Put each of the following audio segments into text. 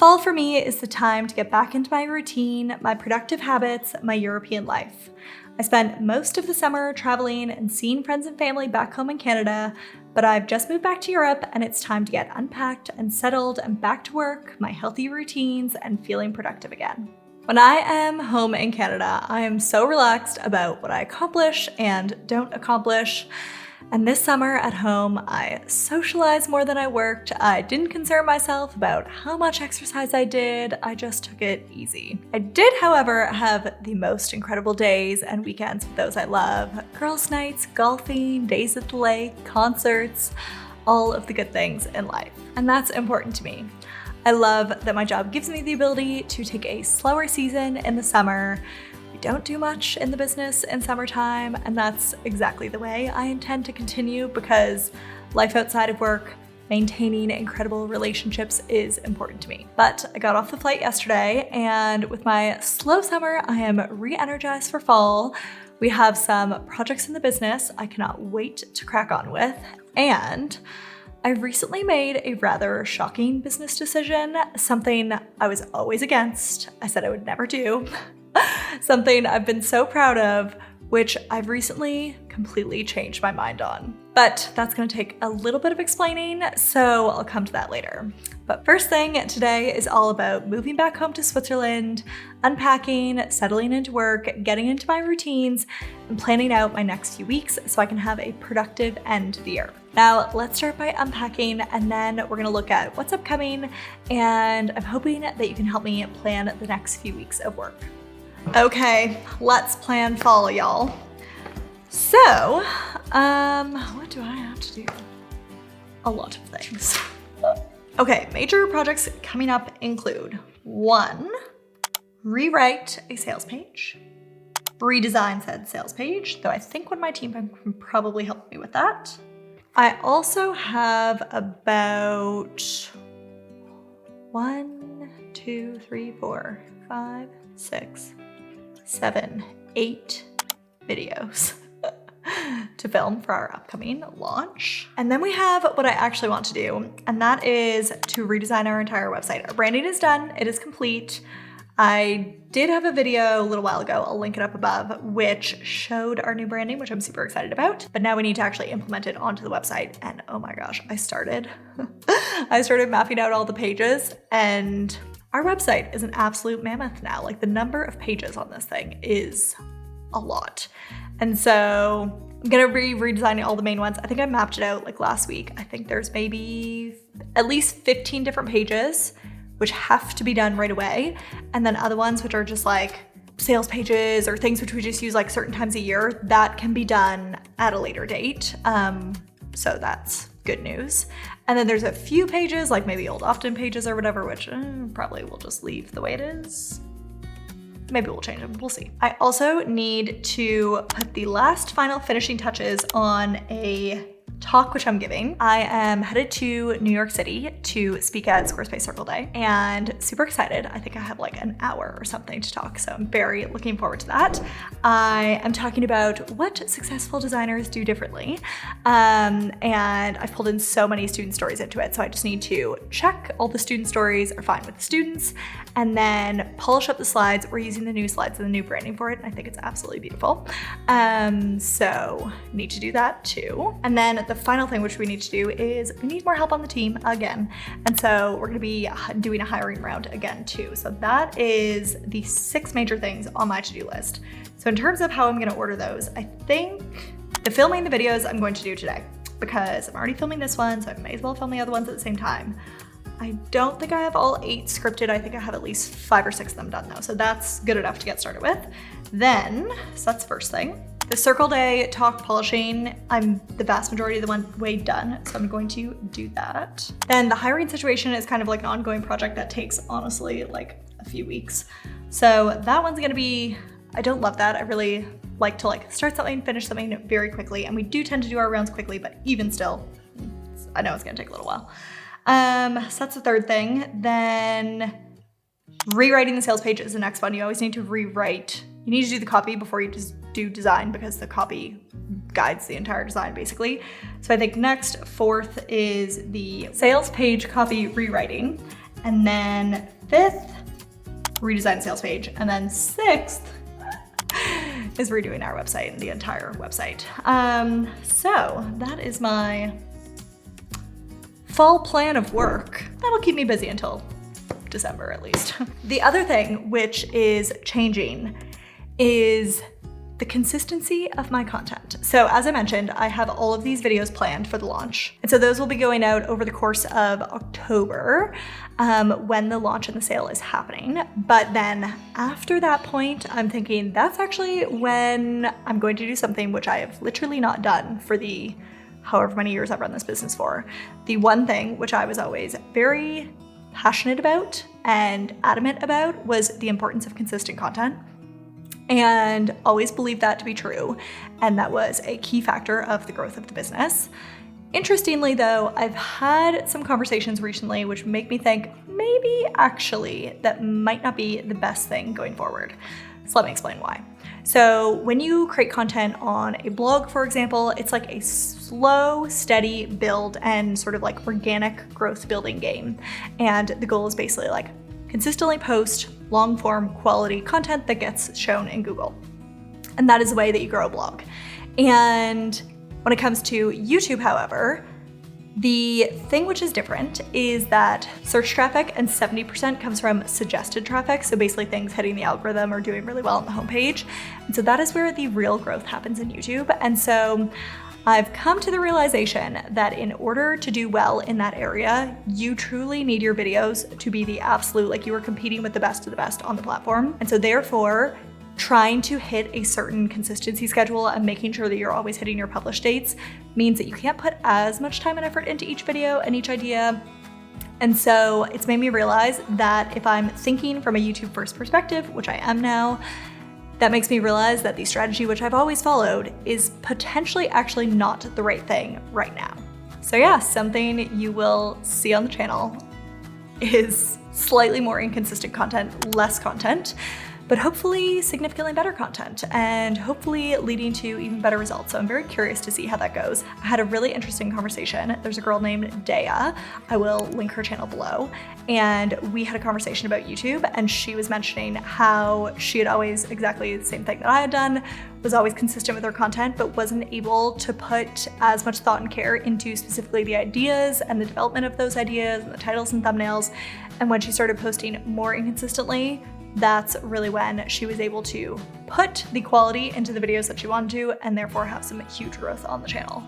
Fall for me is the time to get back into my routine, my productive habits, my European life. I spent most of the summer traveling and seeing friends and family back home in Canada, but I've just moved back to Europe and it's time to get unpacked and settled and back to work, my healthy routines, and feeling productive again. When I am home in Canada, I am so relaxed about what I accomplish and don't accomplish. And this summer at home, I socialized more than I worked. I didn't concern myself about how much exercise I did. I just took it easy. I did, however, have the most incredible days and weekends with those I love. Girls' nights, golfing, days at the lake, concerts, all of the good things in life. And that's important to me. I love that my job gives me the ability to take a slower season in the summer. We don't do much in the business in summertime, and that's exactly the way I intend to continue because life outside of work, maintaining incredible relationships is important to me. But I got off the flight yesterday, and with my slow summer, I am re-energized for fall. We have some projects in the business I cannot wait to crack on with, and I recently made a rather shocking business decision, something I was always against. I said I would never do. Something I've been so proud of, which I've recently completely changed my mind on. But that's gonna take a little bit of explaining, so I'll come to that later. But first thing today is all about moving back home to Switzerland, unpacking, settling into work, getting into my routines, and planning out my next few weeks so I can have a productive end to the year. Now, let's start by unpacking, and then we're gonna look at what's upcoming, and I'm hoping that you can help me plan the next few weeks of work. Okay, let's plan fall, y'all. So, what do I have to do? A lot of things. Okay, major projects coming up include 1, rewrite a sales page, redesign said sales page, though I think one of my team can probably help me with that. I also have about 1, 2, 3, 4, 5, 6, 7, 8 videos to film for our upcoming launch. And then we have what I actually want to do, and that is to redesign our entire website. Our branding is done, it is complete. I did have a video a little while ago, I'll link it up above, which showed our new branding, which I'm super excited about. But now we need to actually implement it onto the website. And oh my gosh, I started mapping out all the pages, and our website is an absolute mammoth now. Like, the number of pages on this thing is a lot. And so I'm gonna be redesigning all the main ones. I think I mapped it out like last week. I think there's maybe at least 15 different pages which have to be done right away. And then other ones which are just like sales pages or things which we just use like certain times a year, that can be done at a later date. So that's good news. And then there's a few pages, like maybe old often pages or whatever, which probably we'll just leave the way it is. Maybe we'll change them, we'll see. I also need to put the last final finishing touches on a talk which I'm giving. I am headed to New York City to speak at Squarespace Circle Day, and super excited. I think I have like an hour or something to talk, so I'm very looking forward to that. I am talking about what successful designers do differently, and I've pulled in so many student stories into it, so I just need to check all the student stories are fine with the students, and then polish up the slides. We're using the new slides and the new branding for it, and I think it's absolutely beautiful. So need to do that too. And then the final thing which we need to do is we need more help on the team again. And so we're gonna be doing a hiring round again too. So that is the 6 major things on my to-do list. So in terms of how I'm gonna order those, I think the filming the videos I'm going to do today because I'm already filming this one, so I may as well film the other ones at the same time. I don't think I have all 8 scripted. I think I have at least 5 or 6 of them done though. So that's good enough to get started with. Then, so that's the first thing. The Circle Day talk polishing, I'm the vast majority of the way done, so I'm going to do that. Then the hiring situation is kind of like an ongoing project that takes honestly like a few weeks. So that one's gonna be, I don't love that. I really like to like start something, finish something very quickly. And we do tend to do our rounds quickly, but even still, I know it's gonna take a little while. So that's the third thing. Then rewriting the sales page is the next one. You always need to rewrite. You need to do the copy before you just do design because the copy guides the entire design basically. So I think next, 4th is the sales page copy rewriting. And then 5th, redesign the sales page. And then 6th is redoing our website, the entire website. So that is my fall plan of work. That'll keep me busy until December at least. The other thing which is changing is the consistency of my content. So as I mentioned, I have all of these videos planned for the launch. And so those will be going out over the course of October when the launch and the sale is happening. But then after that point, I'm thinking that's actually when I'm going to do something which I have literally not done for the however many years I've run this business for. The one thing which I was always very passionate about and adamant about was the importance of consistent content, and always believed that to be true. And that was a key factor of the growth of the business. Interestingly though, I've had some conversations recently which make me think maybe actually that might not be the best thing going forward. So let me explain why. So when you create content on a blog, for example, it's like a slow, steady build and sort of like organic growth building game. And the goal is basically like consistently post long form quality content that gets shown in Google. And that is the way that you grow a blog. And when it comes to YouTube, however, the thing which is different is that search traffic and 70% comes from suggested traffic. So basically things hitting the algorithm or doing really well on the homepage. And so that is where the real growth happens in YouTube. And so I've come to the realization that in order to do well in that area, you truly need your videos to be the absolute, like you are competing with the best of the best on the platform. And so therefore, trying to hit a certain consistency schedule and making sure that you're always hitting your publish dates means that you can't put as much time and effort into each video and each idea. And so it's made me realize that if I'm thinking from a YouTube first perspective, which I am now, that makes me realize that the strategy which I've always followed is potentially actually not the right thing right now. So yeah, something you will see on the channel is slightly more inconsistent content, less content, but hopefully significantly better content and hopefully leading to even better results. So I'm very curious to see how that goes. I had a really interesting conversation. There's a girl named Dea. I will link her channel below. And we had a conversation about YouTube, and she was mentioning how she had always exactly the same thing that I had done, was always consistent with her content, but wasn't able to put as much thought and care into specifically the ideas and the development of those ideas and the titles and thumbnails. And when she started posting more inconsistently, that's really when she was able to put the quality into the videos that she wanted to and therefore have some huge growth on the channel.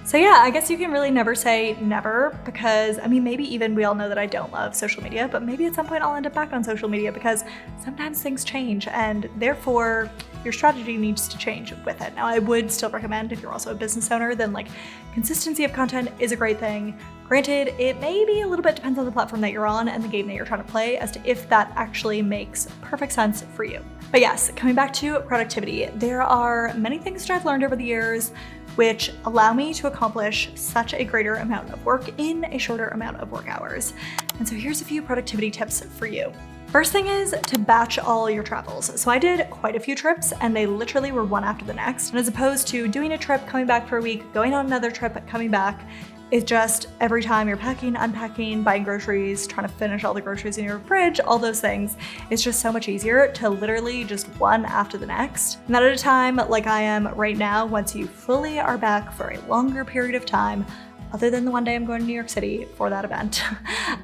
So yeah, I guess you can really never say never, because I mean, maybe even we all know that I don't love social media, but maybe at some point I'll end up back on social media because sometimes things change and therefore your strategy needs to change with it. Now, I would still recommend if you're also a business owner, then like consistency of content is a great thing. Granted, it maybe a little bit depends on the platform that you're on and the game that you're trying to play as to if that actually makes perfect sense for you. But yes, coming back to productivity, there are many things that I've learned over the years which allow me to accomplish such a greater amount of work in a shorter amount of work hours. And so here's a few productivity tips for you. First thing is to batch all your travels. So I did quite a few trips and they literally were one after the next. And as opposed to doing a trip, coming back for a week, going on another trip, coming back, it's just every time you're packing, unpacking, buying groceries, trying to finish all the groceries in your fridge, all those things, it's just so much easier to literally just one after the next. Not at a time like I am right now, once you fully are back for a longer period of time, other than the one day I'm going to New York City for that event,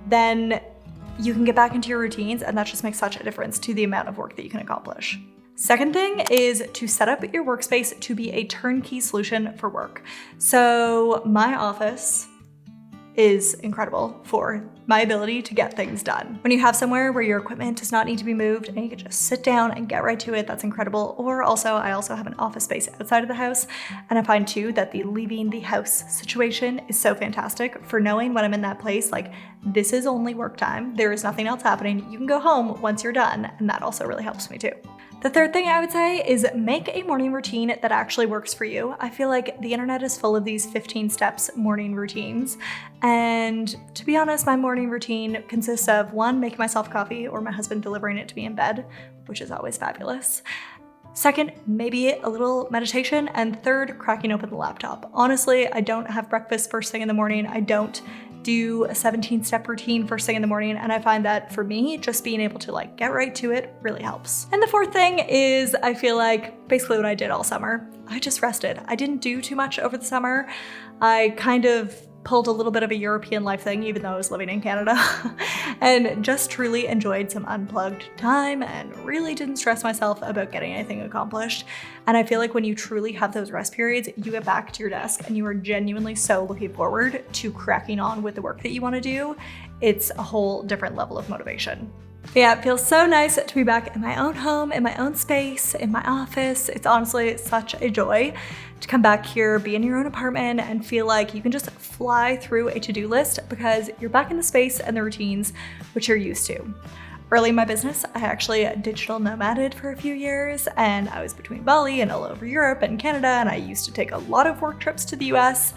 then you can get back into your routines, and that just makes such a difference to the amount of work that you can accomplish. Second thing is to set up your workspace to be a turnkey solution for work. So my office is incredible for my ability to get things done. When you have somewhere where your equipment does not need to be moved and you can just sit down and get right to it, that's incredible. Or also, I also have an office space outside of the house, and I find too that the leaving the house situation is so fantastic for knowing when I'm in that place, like this is only work time, there is nothing else happening, you can go home once you're done, and that also really helps me too. The third thing I would say is make a morning routine that actually works for you. I feel like the internet is full of these 15 steps morning routines. And to be honest, my morning routine consists of 1, making myself coffee or my husband delivering it to me in bed, which is always fabulous. 2nd, maybe a little meditation. And 3rd, cracking open the laptop. Honestly, I don't have breakfast first thing in the morning. I don't do a 17-step routine first thing in the morning, and I find that for me, just being able to like get right to it really helps. And the fourth thing is I feel like basically what I did all summer. I just rested. I didn't do too much over the summer. I kind of pulled a little bit of a European life thing, even though I was living in Canada, and just truly enjoyed some unplugged time and really didn't stress myself about getting anything accomplished. And I feel like when you truly have those rest periods, you get back to your desk and you are genuinely so looking forward to cracking on with the work that you want to do. It's a whole different level of motivation. Yeah, it feels so nice to be back in my own home, in my own space, in my office. It's honestly such a joy to come back here, be in your own apartment, and feel like you can just fly through a to-do list because you're back in the space and the routines which you're used to. Early in my business, I actually digital nomaded for a few years, and I was between Bali and all over Europe and Canada, and I used to take a lot of work trips to the US.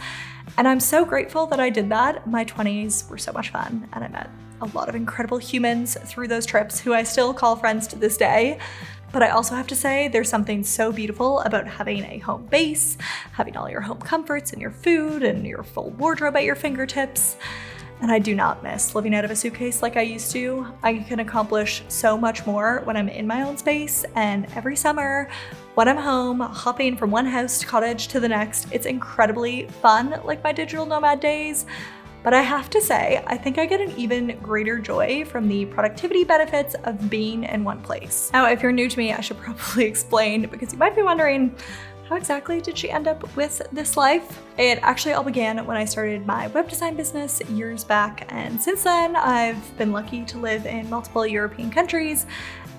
And I'm so grateful that I did that. My 20s were so much fun, and I met a lot of incredible humans through those trips who I still call friends to this day. But I also have to say there's something so beautiful about having a home base, having all your home comforts and your food and your full wardrobe at your fingertips. And I do not miss living out of a suitcase like I used to. I can accomplish so much more when I'm in my own space, and every summer when I'm home, hopping from one house to cottage to the next, it's incredibly fun, like my digital nomad days. But I have to say, I think I get an even greater joy from the productivity benefits of being in one place. Now, if you're new to me, I should probably explain, because you might be wondering, how exactly did she end up with this life? It actually all began when I started my web design business years back, and since then I've been lucky to live in multiple European countries,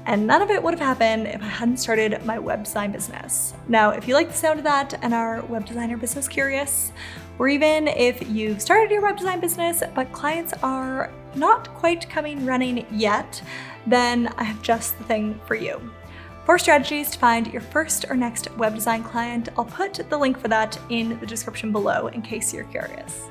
and none of it would have happened if I hadn't started my web design business. Now, if you like the sound of that and are web designer business curious, or even if you've started your web design business but clients are not quite coming running yet, then I have just the thing for you. 4 strategies to find your first or next web design client. I'll put the link for that in the description below in case you're curious.